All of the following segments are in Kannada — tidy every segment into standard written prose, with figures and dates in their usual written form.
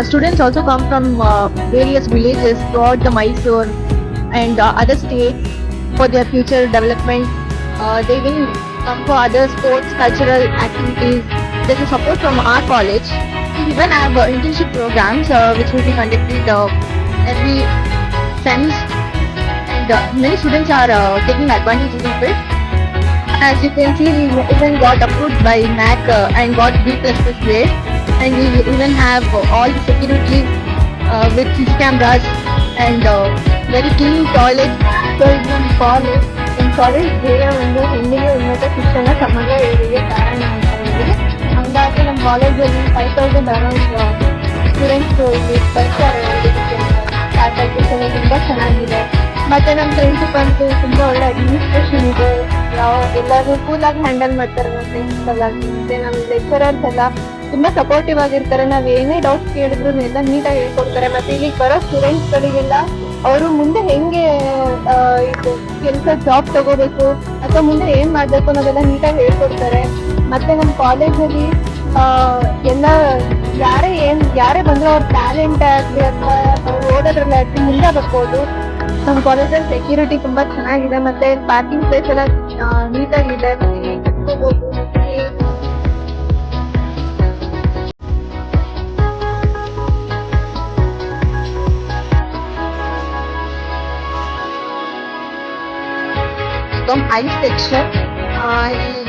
Students also come from various villages throughout the Mysore and other states for their future development. They will come for other sports, cultural activities. There's a support from our college. We even have internship programs which will be conducted every sense, and many students are taking advantage of it. As you can see, we even got approved by NAC and got B++ grade, and we even have all the securities with CC cameras and very clean toilets. So in college ಬೇರೆ ಒಂದು ಹೆಣ್ಣಿಗೆ ಉನ್ನತ ಶಿಕ್ಷಣ ಸಮಗ್ರ ಏಳಿಗೆ ಕಾರಣ ಅಂತ ಹೇಳಿ ಹಂಗಾಗಿ ನಮ್ಮ ಕಾಲೇಜಲ್ಲಿ 5,000 ಅರೌಂಡ್ ಸ್ಟೂಡೆಂಟ್ಸ್ ಬರ್ತಾರೆ. ಫ್ಯಾಕಲ್ಟೀಸ್ ತುಂಬಾ ಚೆನ್ನಾಗಿದೆ. ಮತ್ತೆ ನಮ್ಮ ಪ್ರಿನ್ಸಿಪಲ್ಸ್ ತುಂಬಾ ಒಳ್ಳೆ ಅಡ್ಮಿನಿಸ್ಟ್ರೇಷನ್ ಇದೆ. ಎಲ್ಲರೂ ಕೂಲ್ ಆಗಿ ಹ್ಯಾಂಡಲ್ ಮಾಡ್ತಾರೆ ನಮ್ಮ ಪ್ರಿನ್ಸಿಪಲ್ ಆಗಿ. ಮತ್ತೆ ನಮ್ಮ ಲೆಕ್ಚರರ್ಸ್ ಎಲ್ಲ ತುಂಬಾ ಸಪೋರ್ಟಿವ್ ಆಗಿರ್ತಾರೆ. ನಾವ್ ಏನೇ ಡೌಟ್ಸ್ ಕೇಳಿದ್ರು ಎಲ್ಲ ನೀಟಾಗಿ ಹೇಳ್ಕೊಡ್ತಾರೆ. ಮತ್ತೆ ಇಲ್ಲಿ ಬರೋ ಸ್ಟೂಡೆಂಟ್ಸ್ ಗಳಿಗೆಲ್ಲ ಅವರು ಮುಂದೆ ಹೆಂಗೆ ಇದು ಕೆಲಸ ಜಾಬ್ ತಗೋಬೇಕು ಅಥವಾ ಮುಂದೆ ಏನ್ ಮಾಡ್ಬೇಕು ಅನ್ನೋದೆಲ್ಲ ನೀಟಾಗಿ ಹೇಳ್ಕೊಡ್ತಾರೆ. ಮತ್ತೆ ನಮ್ಮ ಕಾಲೇಜಲ್ಲಿ ಎಲ್ಲ ಯಾರೇ ಬಂದ್ರು ಅವ್ರ ಟ್ಯಾಲೆಂಟ್ ಆಗ್ಲಿ ಅಥವಾ ಓದೋದ್ರಲ್ಲಿ ಆಗ್ಲಿ ಮುಂದೆ ಬರ್ಬೋದು. ನಮ್ಮ ಕಾಲೇಜಲ್ಲಿ ಸೆಕ್ಯೂರಿಟಿ ತುಂಬಾ ಚೆನ್ನಾಗಿದೆ. ಮತ್ತೆ ಪಾರ್ಕಿಂಗ್ ಪ್ಲೇಸ್ ಎಲ್ಲ ನೀಟಾಗಿದೆ. ಐ ಸೆಕ್ಷನ್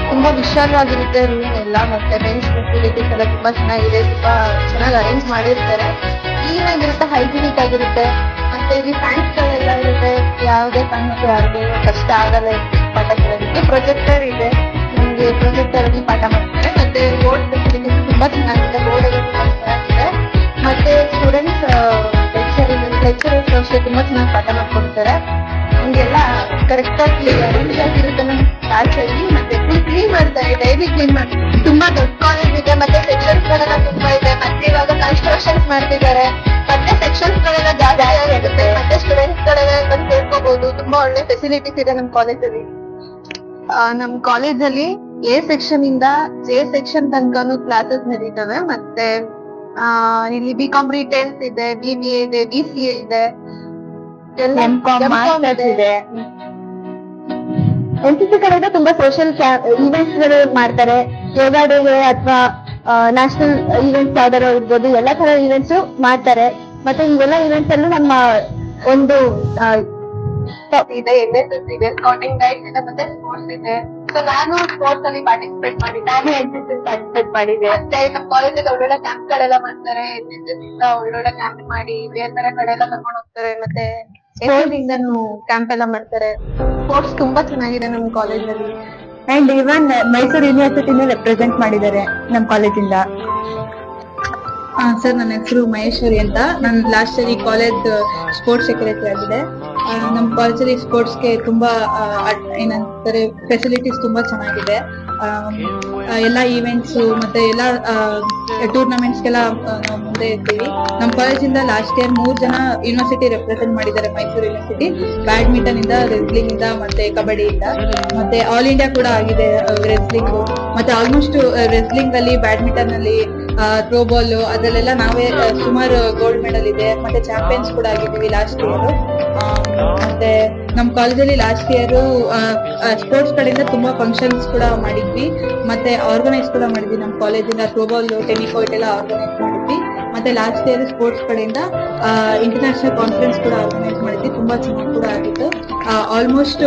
ತುಂಬಾ ವಿಶಾಲವಾಗಿರುತ್ತೆ ರೂಮ್ ಎಲ್ಲ. ಮತ್ತೆ ಬೆಂಚ್ ಫೆಸಿಲಿಟೀಸ್ ಎಲ್ಲ ತುಂಬಾ ಚೆನ್ನಾಗಿದೆ. ತುಂಬಾ ಚೆನ್ನಾಗಿ ಅರೇಂಜ್ ಮಾಡಿರ್ತಾರೆ. ಕ್ಲೀನ್ ಆಗಿರುತ್ತೆ, ಹೈಜಿನಿಕ್ ಆಗಿರುತ್ತೆ. ಮತ್ತೆ ಇಲ್ಲಿ ಫ್ಯಾನ್ಸ್ ಗಳೆಲ್ಲ ಇರುತ್ತೆ. ಯಾವುದೇ ಕಾರಣಕ್ಕೂ ಯಾರಿಗೂ ಕಷ್ಟ ಆಗಲ್ಲ ಪಾಠ ಕೇಳೋದಕ್ಕೆ. ಪ್ರೊಜೆಕ್ಟರ್ ಇದೆ, ನಮ್ಗೆ ಪ್ರೊಜೆಕ್ಟರ್ ಅಲ್ಲಿ ಪಾಠ ಮಾಡ್ತಾರೆ. ಮತ್ತೆ ಬೋರ್ಡ್ ಫೆಸಿಲಿಟೀಸ್ ತುಂಬಾ ಚೆನ್ನಾಗಿದೆ. ಬೋರ್ಡ್ ಎಲ್ಲ ತುಂಬಾ ಚೆನ್ನಾಗಿದೆ. ಮತ್ತೆ ಸ್ಟೂಡೆಂಟ್ಸ್ ಲೆಕ್ಚರರ್ಸ್ ಅಷ್ಟೇ ತುಂಬಾ ಚೆನ್ನಾಗಿ ಪಾಠ ಮಾಡ್ಕೊಡ್ತಾರೆ. ನಮ್ಗೆಲ್ಲ ಕರೆಕ್ಟ್ ಆಗಿ ಅರೇಂಜ್ ಆಗಿರುತ್ತೆ ನಮ್ಮ ಕ್ಲಾಸಲ್ಲಿ. ಮತ್ತೆ ಕ್ಲೀನ್ ಮಾಡ್ತಾರೆ, ಡೈಲಿ ಕ್ಲೀನ್ ಮಾಡ್ತಾರೆ. ತುಂಬಾ ದೊಡ್ಡ ಕಾಲೇಜ್ ಇದೆ. ಮತ್ತೆ ಸೆಕ್ಷನ್ಸ್ ಗಳೆಲ್ಲ ತುಂಬಾ ಇದೆ. ಮತ್ತೆ ಇವಾಗ ಕನ್ಸ್ಟ್ರಕ್ಷನ್ಸ್ ಮಾಡ್ತಿದ್ದಾರೆ. ಮತ್ತೆ ಸೆಕ್ಷನ್ಸ್ ಗಳೆಲ್ಲ ಜಾಸ್ತಿ ಆಗಿರುತ್ತೆ. ಮತ್ತೆ ಸ್ಟೂಡೆಂಟ್ಸ್ ಗಳೆಲ್ಲ ಬಂದು ಸೇರ್ಕೋಬಹುದು. ತುಂಬಾ ಒಳ್ಳೆ ಫೆಸಿಲಿಟೀಸ್ ಇದೆ ನಮ್ಮ ಕಾಲೇಜಲ್ಲಿ. ನಮ್ ಕಾಲೇಜಲ್ಲಿ ಎ ಸೆಕ್ಷನ್ ಇಂದ ಜೆ ಸೆಕ್ಷನ್ ತನಕನೂ ಕ್ಲಾಸಸ್ ನಡೀತವೆ. ಮತ್ತೆ ಇಲ್ಲಿ ಬಿಕಾಮ್ ರಿಟೇಲ್ಸ್ ಇದೆ, BBA ಇದೆ, BCA ಇದೆ, NCC ಕಡೆಯಿಂದ ತುಂಬಾ ಸೋಷಿಯಲ್ ಈವೆಂಟ್ಸ್ ಗಳು ಮಾಡ್ತಾರೆ. ಯೋಗ ಡೇ ಅಥವಾ ನ್ಯಾಷನಲ್ ಈವೆಂಟ್ಸ್ ಯಾವ್ದಾರು ಇರ್ಬೋದು, ಎಲ್ಲಾ ತರ ಈವೆಂಟ್ಸ್ ಮಾಡ್ತಾರೆ. ಮತ್ತೆ ಇವೆಲ್ಲ ಈವೆಂಟ್ಸ್ ಅಲ್ಲೂ ನಮ್ಮ ಒಂದು ಇದೆ, NSS ಇದೆ, ಸ್ಕೌಟಿಂಗ್ ಗೈಡ್ಸ್ ಇದೆ, ಮತ್ತೆ ಸ್ಪೋರ್ಟ್ಸ್ ಇದೆ. ಸೊ ನಾನು ಸ್ಪೋರ್ಟ್ಸ್ ಅಲ್ಲಿ ಪಾರ್ಟಿಸಿಪೇಟ್ ಮಾಡಿದ್ದೆ. ನಾನು NCC ಪಾರ್ಟಿಸಿಪೇಟ್ ಮಾಡಿದ್ದೆ. ಮತ್ತೆ ನಮ್ಮ ಕಾಲೇಜಲ್ಲಿ ಒಳ್ಳೊಳ್ಳೆ ಕ್ಯಾಂಪ್ ಗಳೆಲ್ಲ ಮಾಡ್ತಾರೆ. NSS ಇಂದ ಒಳ್ಳೊಳ್ಳೆ ಕ್ಯಾಂಪ್ ಮಾಡಿ ಬೇರೆ ಬೇರೆ ಕಡೆ ಎಲ್ಲ ಕರ್ಕೊಂಡು ಹೋಗ್ತಾರೆ. ಮತ್ತೆ ಕ್ಯಾಂಪ್ ಎಲ್ಲ ಮಾಡ್ತಾರೆ. ಸ್ಪೋರ್ಟ್ಸ್ ತುಂಬಾ ಚೆನ್ನಾಗಿದೆ ನಮ್ಮ ಕಾಲೇಜಲ್ಲಿ. ಅಂಡ್ ಇವನ್ ಮೈಸೂರು ಯೂನಿವರ್ಸಿಟಿನ ರೆಪ್ರೆಸೆಂಟ್ ಮಾಡಿದ್ದಾರೆ ನಮ್ಮ ಕಾಲೇಜಿಂದ. ಸರ್, ನನ್ನ ಹೆಸರು ಮಹೇಶ್ವರಿ ಅಂತ. ನಾನು ಲಾಸ್ಟ್ ಇಯರ್ ಈ ಕಾಲೇಜ್ ಸ್ಪೋರ್ಟ್ಸ್ ಸೆಕ್ರೆಟರಿ ಆಗಿದೆ. ನಮ್ಮ ಕಾಲೇಜಲ್ಲಿ ಸ್ಪೋರ್ಟ್ಸ್ಗೆ ತುಂಬಾ ಏನಂತಾರೆ ಫೆಸಿಲಿಟೀಸ್ ತುಂಬಾ ಚೆನ್ನಾಗಿದೆ. ಎಲ್ಲ ಈವೆಂಟ್ಸ್ ಮತ್ತೆ ಎಲ್ಲ ಟೂರ್ನಮೆಂಟ್ಸ್ಗೆಲ್ಲ ನಾವು ಮುಂದೆ ಇರ್ತೀವಿ. ನಮ್ಮ ಕಾಲೇಜಿಂದ ಲಾಸ್ಟ್ ಇಯರ್ 3 ಜನ ಯೂನಿವರ್ಸಿಟಿ ರೆಪ್ರೆಸೆಂಟ್ ಮಾಡಿದ್ದಾರೆ. ಮೈಸೂರು ಯೂನಿವರ್ಸಿಟಿ ಬ್ಯಾಡ್ಮಿಂಟನ್ ಇಂದ, ರೆಸ್ಲಿಂಗ್ ಇಂದ, ಮತ್ತೆ ಕಬಡ್ಡಿಯಿಂದ. ಮತ್ತೆ ಆಲ್ ಇಂಡಿಯಾ ಕೂಡ ಆಗಿದೆ ರೆಸ್ಲಿಂಗ್. ಮತ್ತೆ ಆಲ್ಮೋಸ್ಟ್ ರೆಸ್ಲಿಂಗ್ ಅಲ್ಲಿ, ಬ್ಯಾಡ್ಮಿಂಟನ್ ಅಲ್ಲಿ, ಥ್ರೋ ಬಾಲ್ ಅದರಲ್ಲೆಲ್ಲ ನಾವೇ ಸುಮಾರು ಗೋಲ್ಡ್ ಮೆಡಲ್ ಇದೆ. ಮತ್ತೆ ಚಾಂಪಿಯನ್ಸ್ ಕೂಡ ಆಗಿದ್ದೀವಿ ಲಾಸ್ಟ್ ಇಯರ್. ಮತ್ತೆ ನಮ್ಮ ಕಾಲೇಜಲ್ಲಿ ಲಾಸ್ಟ್ ಇಯರ್ ಸ್ಪೋರ್ಟ್ಸ್ ಕಡೆಯಿಂದ ತುಂಬಾ ಫಂಕ್ಷನ್ಸ್ ಕೂಡ ಮಾಡಿದ್ವಿ. ಮತ್ತೆ ಆರ್ಗನೈಸ್ ಕೂಡ ಮಾಡಿದ್ವಿ. ನಮ್ಮ ಕಾಲೇಜಿಂದ ಥ್ರೋ ಬಾಲ್, ಟೆನಿಕೋಟ್ ಎಲ್ಲ ಆರ್ಗನೈಸ್ ಮಾಡಿದ್ವಿ. ಮತ್ತೆ ಲಾಸ್ಟ್ ಇಯರ್ ಸ್ಪೋರ್ಟ್ಸ್ ಕಡೆಯಿಂದ ಇಂಟರ್ನ್ಯಾಷನಲ್ ಕಾನ್ಫರೆನ್ಸ್ ಕೂಡ ಆರ್ಗನೈಸ್ ಮಾಡಿದ್ವಿ. ತುಂಬಾ ಚೆನ್ನಾಗಿ ಕೂಡ ಆಗಿತ್ತು. ಆಲ್ಮೋಸ್ಟ್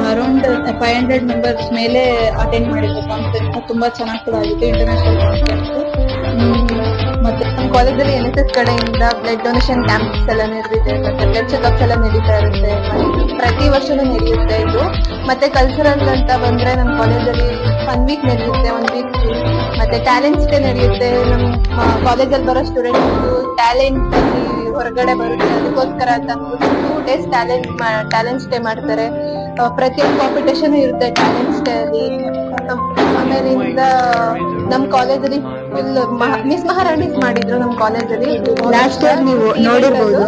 ಅರೌಂಡ್ 500 ಮೆಂಬರ್ಸ್ ಮೇಲೆ ಅಟೆಂಡ್ ಮಾಡಿದ್ರು ಕಾನ್ಫರೆನ್ಸ್. ತುಂಬಾ ಚೆನ್ನಾಗಿ ಕೂಡ ಆಗಿತ್ತು ಇಂಟರ್ನ್ಯಾಷನಲ್ ಕಾನ್ಫರೆನ್ಸ್. ಮತ್ತೆ ನಮ್ಮ ಕಾಲೇಜಲ್ಲಿ NSS ಕಡೆಯಿಂದ ಬ್ಲಡ್ ಡೊನೇಷನ್ ಕ್ಯಾಂಪ್ಸ್ ಎಲ್ಲ ನಡೆದಿದೆ. ಮತ್ತೆ ಬ್ಲಡ್ ಚೆಕಪ್ಸ್ ಎಲ್ಲ ನಡೀತಾ ಇರುತ್ತೆ. ಪ್ರತಿ ವರ್ಷನೂ ನಡೆಯುತ್ತೆ ಇದು. ಮತ್ತೆ ಕಲ್ಚರಲ್ ಅಂತ ಬಂದ್ರೆ ನಮ್ಮ ಕಾಲೇಜಲ್ಲಿ 1 ವೀಕ್ ನಡೆಯುತ್ತೆ. 1 ವೀಕ್ ಮತ್ತೆ ಟ್ಯಾಲೆಂಟ್ಸ್ ಡೇ ನಡೆಯುತ್ತೆ. ನಮ್ಮ ಕಾಲೇಜಲ್ಲಿ ಬರೋ ಸ್ಟೂಡೆಂಟ್ಸ್ ಟ್ಯಾಲೆಂಟ್ ಅಲ್ಲಿ ಹೊರಗಡೆ ಬರುತ್ತೆ. ಅದಕ್ಕೋಸ್ಕರ ಅಂತ 2 days ಟ್ಯಾಲೆಂಟ್ಸ್ ಡೇ ಮಾಡ್ತಾರೆ. ಪ್ರತಿಯೊಂದು ಕಾಂಪಿಟೇಷನ್ ಇರುತ್ತೆ ಟ್ಯಾಲೆಂಟ್ಸ್ ಡೇ ಅಲ್ಲಿ. ಆಮೇಲಿಂದ ನಮ್ ಕಾಲೇಜಲ್ಲಿ ಫುಲ್ ಮಿಸ್ ಮಹಾರಾಣೀಸ್ ಮಾಡಿದ್ರು ನಮ್ಮ ಕಾಲೇಜಲ್ಲಿ. ಲಾಸ್ಟ್ ಇಯರ್ ನೀವು ನೋಡಿರ್ಬೋದು.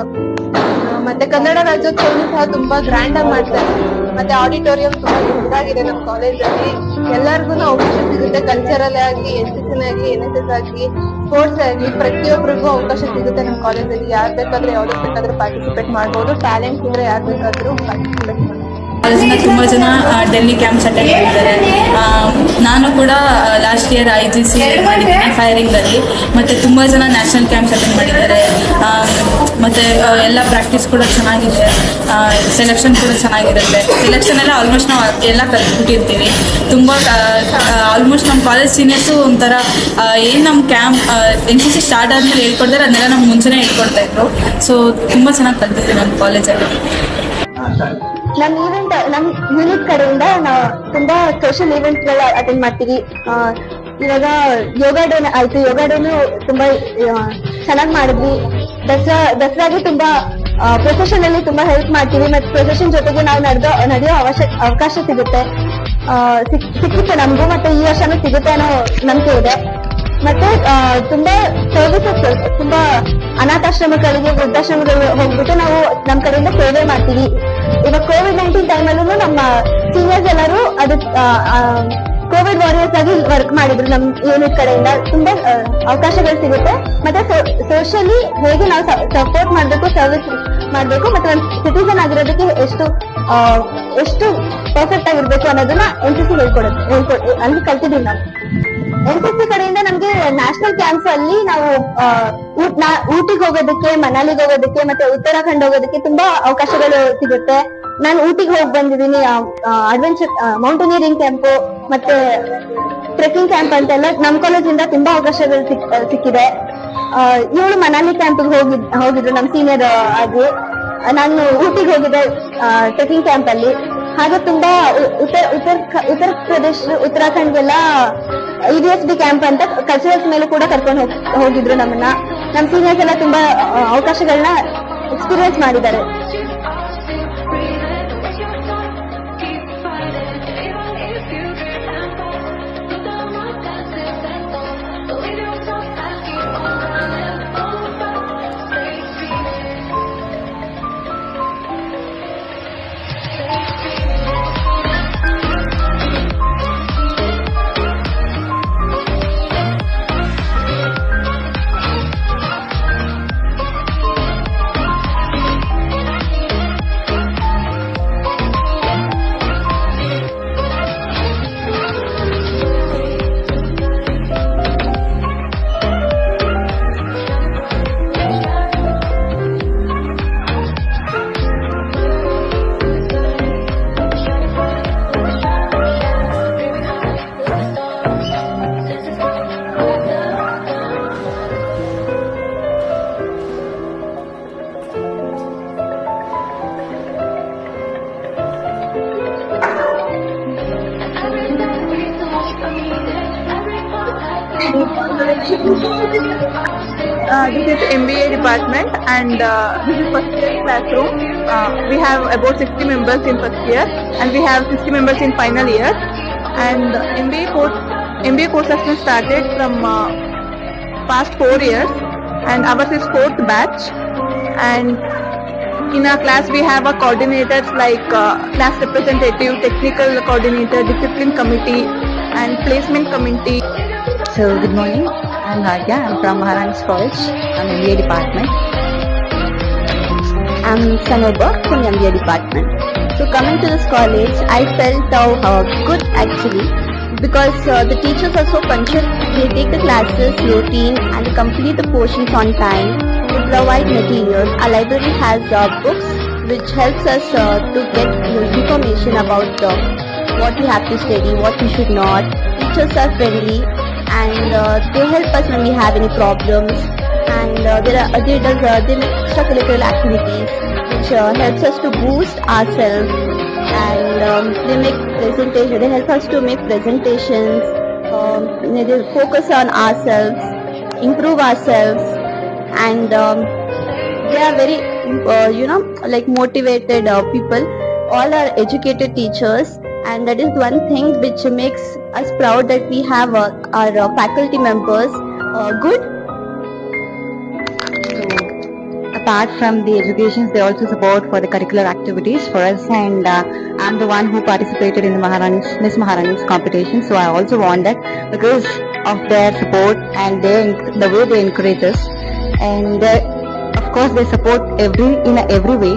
ಮತ್ತೆ ಕನ್ನಡ ರಾಜ್ಯೋತ್ಸವ ಸಹ ತುಂಬಾ ಗ್ರ್ಯಾಂಡ್ ಆಗಿ ಮಾಡ್ತಾರೆ. ಮತ್ತೆ ಆಡಿಟೋರಿಯಂ ತುಂಬಾ ದೊಡ್ಡದಾಗಿದೆ ನಮ್ಮ ಕಾಲೇಜಲ್ಲಿ. ಎಲ್ಲರಿಗೂ ಅವಕಾಶ ಸಿಗುತ್ತೆ, ಕಲ್ಚರಲ್ ಆಗಿ, NCC ಆಗಲಿ, NSS ಆಗಲಿ, ಸ್ಪೋರ್ಟ್ಸ್ ಆಗಲಿ, ಪ್ರತಿಯೊಬ್ಬರಿಗೂ ಅವಕಾಶ ಸಿಗುತ್ತೆ ನಮ್ಮ ಕಾಲೇಜಲ್ಲಿ. ಯಾರ್ ಬೇಕಾದ್ರೂ ಯಾವ್ದಕ್ ಬೇಕಾದ್ರೂ ಪಾರ್ಟಿಸಿಪೇಟ್ ಮಾಡ್ಬೋದು. ಟ್ಯಾಲೆಂಟ್ ಇದ್ರೆ ಯಾರ್ ಬೇಕಾದ್ರೂ ಪಾರ್ಟಿಸಿಪೇಟ್ ಮಾಡ್ಬೋದು. ಕಾಲೇಜಿನ ತುಂಬ ಜನ ಡೆಲ್ಲಿ ಕ್ಯಾಂಪ್ಸ್ ಅಟೆಂಡ್ ಮಾಡಿದ್ದಾರೆ. ನಾನು ಕೂಡ ಲಾಸ್ಟ್ ಇಯರ್ IGC ಮಾಡಿದ್ದೀನಿ ಫೈರಿಂಗಲ್ಲಿ. ಮತ್ತು ತುಂಬ ಜನ ನ್ಯಾಷನಲ್ ಕ್ಯಾಂಪ್ಸ್ ಅಟೆಂಡ್ ಮಾಡಿದ್ದಾರೆ. ಮತ್ತು ಎಲ್ಲ ಪ್ರಾಕ್ಟೀಸ್ ಕೂಡ ಚೆನ್ನಾಗಿದೆ, ಸೆಲೆಕ್ಷನ್ ಕೂಡ ಚೆನ್ನಾಗಿರುತ್ತೆ. ಸೆಲೆಕ್ಷನ್ ಎಲ್ಲ ಆಲ್ಮೋಸ್ಟ್ ನಾವು ಎಲ್ಲ ಕಲ್ತ್ಬಿಟ್ಟಿರ್ತೀವಿ. ತುಂಬ ಆಲ್ಮೋಸ್ಟ್ ನಮ್ಮ ಕಾಲೇಜ್ ಸೀನಿಯರ್ಸು ಒಂಥರ ಏನು ನಮ್ಮ ಕ್ಯಾಂಪ್ NCC ಸ್ಟಾರ್ಟ್ ಆದಮೇಲೆ ಹೇಳ್ಕೊಡ್ತಾರೆ ಅದನ್ನೆಲ್ಲ ನಮ್ಗೆ ಮುಂಚೆನೇ ಹೇಳ್ಕೊಡ್ತಾಯಿದ್ರು. ಸೊ ತುಂಬ ಚೆನ್ನಾಗಿ ಕಲ್ತಿದ್ದೀವಿ ನಮ್ಮ ಕಾಲೇಜಲ್ಲಿ. ನಮ್ ಯೂನಿಟ್ ಕಡೆಯಿಂದ ನಾವು ತುಂಬಾ ಸೋಷಿಯಲ್ ಈವೆಂಟ್ಸ್ ಗಳ ಅಟೆಂಡ್ ಮಾಡ್ತೀವಿ. ಇವಾಗ ಯೋಗ ಡೇ ಆಯ್ತು, ಯೋಗ ಡೇನು ತುಂಬಾ ಚೆನ್ನಾಗಿ ಮಾಡಿದ್ವಿ. ದಸರಾಗೆ ತುಂಬಾ ಪ್ರೊಫೆಷನ್ ಅಲ್ಲಿ ತುಂಬಾ ಹೆಲ್ಪ್ ಮಾಡ್ತೀವಿ. ಮತ್ತೆ ಪ್ರೊಫೆಷನ್ ಜೊತೆಗೆ ನಾವು ನಡೆಯೋ ಅವಕಾಶ ಸಿಕ್ಕಿತ್ತು ನಮಗೂ. ಮತ್ತೆ ಈ ವರ್ಷನೂ ಸಿಗುತ್ತೆ ಅನ್ನೋ ನಂಬಿಕೆ ಇದೆ. ಮತ್ತೆ ತುಂಬಾ ಸರ್ವಿಸಸ್, ತುಂಬಾ ಅನಾಥಾಶ್ರಮಗಳಿಗೆ, ವೃದ್ಧಾಶ್ರಮಗಳಿಗೆ ಹೋಗ್ಬಿಟ್ಟು ನಾವು ನಮ್ ಕಡೆಯಿಂದ ಸೇವೆ ಮಾಡ್ತೀವಿ. ಇವಾಗ COVID-19 ಟೈಮಲ್ಲೂ ನಮ್ಮ ಸೀನಿಯರ್ಸ್ ಎಲ್ಲರೂ ಅದು ಕೋವಿಡ್ ವಾರಿಯರ್ಸ್ ಆಗಿ ವರ್ಕ್ ಮಾಡಿದ್ರು. ನಮ್ ಯೂನಿಟ್ ಕಡೆಯಿಂದ ತುಂಬಾ ಅವಕಾಶಗಳು ಸಿಗುತ್ತೆ. ಮತ್ತೆ ಸೋಷಿಯಲಿ ಹೇಗೆ ನಾವು ಸಪೋರ್ಟ್ ಮಾಡ್ಬೇಕು, ಸರ್ವಿಸ್ ಮಾಡ್ಬೇಕು, ಮತ್ತೆ ಒಂದು ಸಿಟಿಸನ್ ಆಗಿರೋದಕ್ಕೆ ಎಷ್ಟು ಪರ್ಫೆಕ್ಟ್ ಆಗಿರ್ಬೇಕು ಅನ್ನೋದನ್ನ NCC ಅಲ್ಲಿ ಕಲ್ತಿದ್ದೀವಿ ನಾವು. NCC ಕಡೆಯಿಂದ ನಮ್ಗೆ ನ್ಯಾಷನಲ್ ಕ್ಯಾಂಪ್ಸ್ ಅಲ್ಲಿ ನಾವು ಊಟಿಗೆ ಹೋಗೋದಕ್ಕೆ, ಮನಾಲಿಗೆ ಹೋಗೋದಕ್ಕೆ, ಮತ್ತೆ ಉತ್ತರಾಖಂಡ್ ಹೋಗೋದಕ್ಕೆ ತುಂಬಾ ಅವಕಾಶಗಳು ಸಿಗುತ್ತೆ. ನಾನು ಊಟಿಗೆ ಹೋಗಿ ಬಂದಿದ್ದೀನಿ. ಅಡ್ವೆಂಚರ್ ಮೌಂಟೇನಿಯರಿಂಗ್ ಕ್ಯಾಂಪು ಮತ್ತೆ ಟ್ರೆಕ್ಕಿಂಗ್ ಕ್ಯಾಂಪ್ ಅಂತೆಲ್ಲ ನಮ್ಮ ಕಾಲೇಜಿಂದ ತುಂಬಾ ಅವಕಾಶಗಳು ಸಿಕ್ಕಿದೆ. ಇವಳು ಮನಾಲಿ ಕ್ಯಾಂಪಿಗೆ ಹೋಗಿದ್ರು ನಮ್ಮ ಸೀನಿಯರ್ ಆಗಿ. ನಾನು ಊಟಿಗೆ ಹೋಗಿದ್ದೆ ಟ್ರೆಕ್ಕಿಂಗ್ ಕ್ಯಾಂಪ್ ಅಲ್ಲಿ. ಹಾಗೆ ತುಂಬಾ ಉತ್ತರ ಪ್ರದೇಶ, ಉತ್ತರಾಖಂಡ್ಗೆಲ್ಲ EDSB ಕ್ಯಾಂಪ್ ಅಂತ ಕಲ್ಚರಲ್ಸ್ ಮೇಲೆ ಕೂಡ ಕರ್ಕೊಂಡು ಹೋಗಿದ್ರು ನಮ್ಮನ್ನ. ನಮ್ಮ ಸೀನಿಯರ್ಸ್ ಎಲ್ಲ ತುಂಬಾ ಅವಕಾಶಗಳನ್ನ ಎಕ್ಸ್ಪೀರಿಯನ್ಸ್ ಮಾಡಿದ್ದಾರೆ. This is MBA department, and this is first year classroom. We have about 60 members in first year, and we have 60 members in final year. And MBA course has been started from past 4 years, and ours is 4th batch. And in our class we have a coordinators like class representative, technical coordinator, discipline committee, and placement committee. So good morning, I'm Bhagya. I'm from Maharani's College. I'm MBA department. I'm Sanoba from MBA department. So coming to this college, I felt good actually, because the teachers are so punctual. They take the classes routine and they complete the portions on time. They provide materials. Our library has books which helps us to get information about what we have to study, what we should not. Teachers are friendly, and they help us when we have any problems. And they make extracurricular activities which helps us to boost ourselves. And they help us to make presentations. They focus on ourselves, improve ourselves, and they are very motivated people. All are educated teachers, and that is one thing which makes us proud that we have our faculty members good. So, apart from the educations, they also support for the curricular activities for us. And I'm the one who participated in the Miss Maharani's competition. So I also won that because of their support and the way they encourage us. And of course, they support in every way.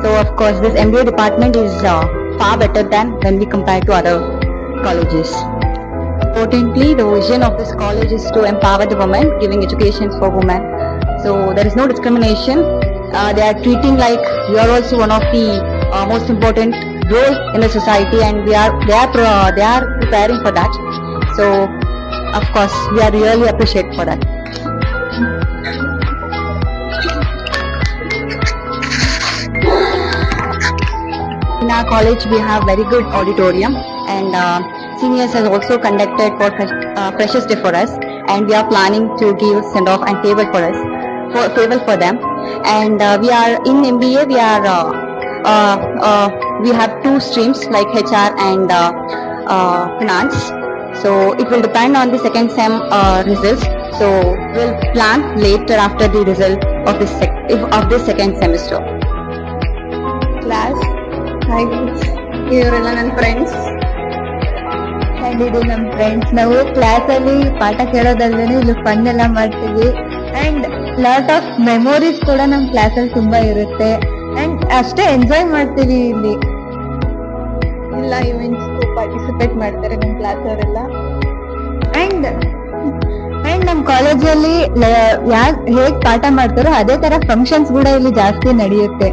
So of course, this MBA department is far better than when we compare to other colleges. Importantly, the vision of this college is to empower the women, giving education for women. So there is no discrimination. They are treating like you are also one of the most important role in the society, and they are preparing for that. So of course, we are really appreciate for that. In our college, we have very good auditorium, and seniors has also conducted for Freshers Day for us, and we are planning to give send off and farewell for them. And we are in MBA. We have two streams like HR and finance. So it will depend on the second sem results. So we'll plan later after the result of this second semester. Class. Hi guys. ಇವರೆಲ್ಲ ನನ್ನ ಫ್ರೆಂಡ್ಸ್. ಇದು ನಮ್ಮ ಫ್ರೆಂಡ್ಸ್. ನಾವು ಕ್ಲಾಸ್ ಅಲ್ಲಿ ಪಾಠ ಕೇಳೋದಲ್ದೇ ಇಲ್ಲಿ ಫನ್ ಎಲ್ಲ ಮಾಡ್ತೀವಿ ಅಂಡ್ ಲಾಟ್ ಆಫ್ ಮೆಮೊರೀಸ್ ಕೂಡ ನಮ್ ಕ್ಲಾಸ್ ಅಲ್ಲಿ ತುಂಬಾ ಇರುತ್ತೆ ಅಂಡ್ ಅಷ್ಟೇ ಎಂಜಾಯ್ ಮಾಡ್ತೀವಿ ಇಲ್ಲಿ. ಎಲ್ಲ ಇವೆಂಟ್ಸ್ ಪಾರ್ಟಿಸಿಪೇಟ್ ಮಾಡ್ತಾರೆ ನಮ್ಮ ಕ್ಲಾಸ್ ಅವರೆಲ್ಲ. ಅಂಡ್ ನಮ್ ಕಾಲೇಜಲ್ಲಿ ಯಾರು ಹೇಗ್ ಪಾಠ ಮಾಡ್ತಾರೋ ಅದೇ ತರ ಫಂಕ್ಷನ್ಸ್ ಕೂಡ ಇಲ್ಲಿ ಜಾಸ್ತಿ ನಡೆಯುತ್ತೆ.